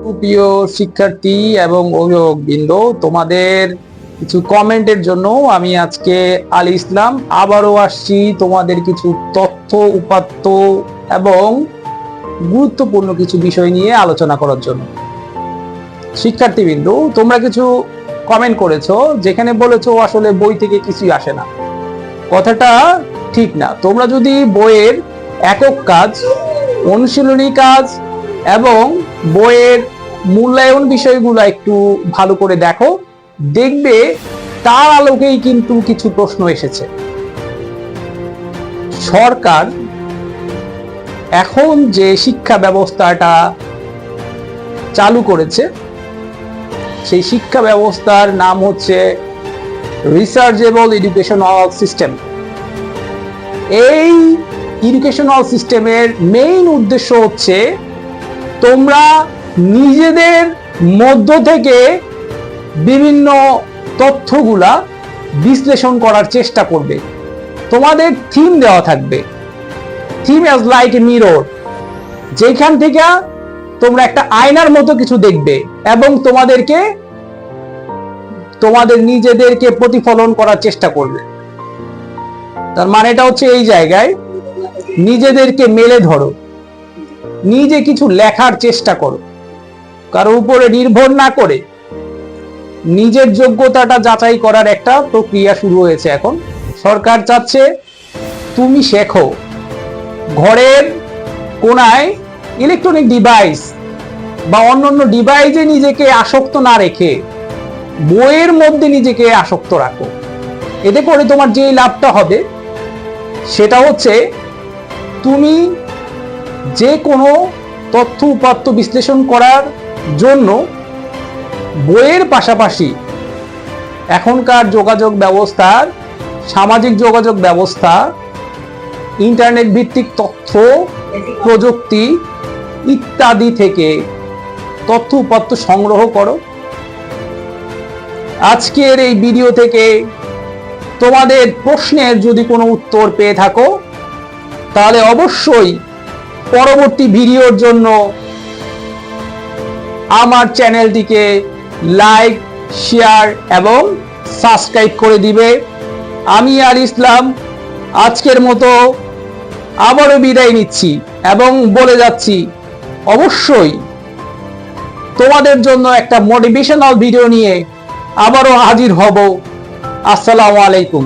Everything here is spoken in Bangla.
প্রিয় শিক্ষার্থী এবং অভিভাবকবৃন্দ, তোমাদের কিছু কমেন্টের জন্য আমি আজকে আলী ইসলাম আবারও আসছি তোমাদের কিছু তথ্য উপাত্ত এবং গুরুত্বপূর্ণ কিছু বিষয় নিয়ে আলোচনা করার জন্য। শিক্ষার্থীবৃন্দ, তোমরা কিছু কমেন্ট করেছো যেখানে বলেছো আসলে বই থেকে কিছুই আসে না। কথাটা ঠিক না। তোমরা যদি বইয়ের একক কাজ, অনুশীলনী কাজ এবং বইয়ের মূল্যায়ন বিষয়গুলো একটু ভালো করে দেখো, দেখবে তার আলোকেই কিন্তু কিছু প্রশ্ন এসেছে। সরকার এখন যে শিক্ষা ব্যবস্থাটা চালু করেছে সেই শিক্ষা ব্যবস্থার নাম হচ্ছে রিসার্চেবল এডুকেশনাল সিস্টেম। এই এডুকেশনাল সিস্টেমের মেইন উদ্দেশ্য হচ্ছে তোমরা নিজেদের মধ্য থেকে বিভিন্ন তথ্যগুলা বিশ্লেষণ করার চেষ্টা করবে। তোমাদের থিম দেওয়া থাকবে, theme as like a mirror, যেখান থেকে তোমরা একটা আয়নার মতো কিছু দেখবে এবং তোমাদের নিজেদেরকে প্রতিফলন করার চেষ্টা করবে। তার মানেটা হচ্ছে এই জায়গায় নিজেদেরকে মেলে ধরো, নিজে কিছু লেখার চেষ্টা করো, কারো উপরে নির্ভর না করে নিজের যোগ্যতাটা যাচাই করার একটা প্রক্রিয়া শুরু হয়েছে এখন। সরকার চাচ্ছে তুমি শেখো ঘরের কোনায় ইলেকট্রনিক ডিভাইস বা অন্যান্য ডিভাইসে নিজেকে আসক্ত না রেখে বইয়ের মধ্যে নিজেকে আসক্ত রাখো। এতে করে তোমার যে লাভটা হবে সেটা হচ্ছে তুমি যে কোনো তথ্য উপাত্ত বিশ্লেষণ করার জন্য বইয়ের পাশাপাশি এখনকার যোগাযোগ ব্যবস্থার, সামাজিক যোগাযোগ ব্যবস্থা, ইন্টারনেট ভিত্তিক তথ্য প্রযুক্তি ইত্যাদি থেকে তথ্য উপাত্ত সংগ্রহ করো। আজকের এই ভিডিও থেকে তোমাদের প্রশ্নের যদি কোনো উত্তর পেয়ে থাকো তাহলে অবশ্যই পরবর্তী ভিডিওর জন্য আমার চ্যানেলটিকে লাইক, শেয়ার এবং সাবস্ক্রাইব করে দিবে। আমি আলী ইসলাম আজকের মতো আবারও বিদায় নিচ্ছি এবং বলে যাচ্ছি অবশ্যই তোমাদের জন্য একটা মোটিভেশনাল ভিডিও নিয়ে আবারও হাজির হব। আসসালামু আলাইকুম।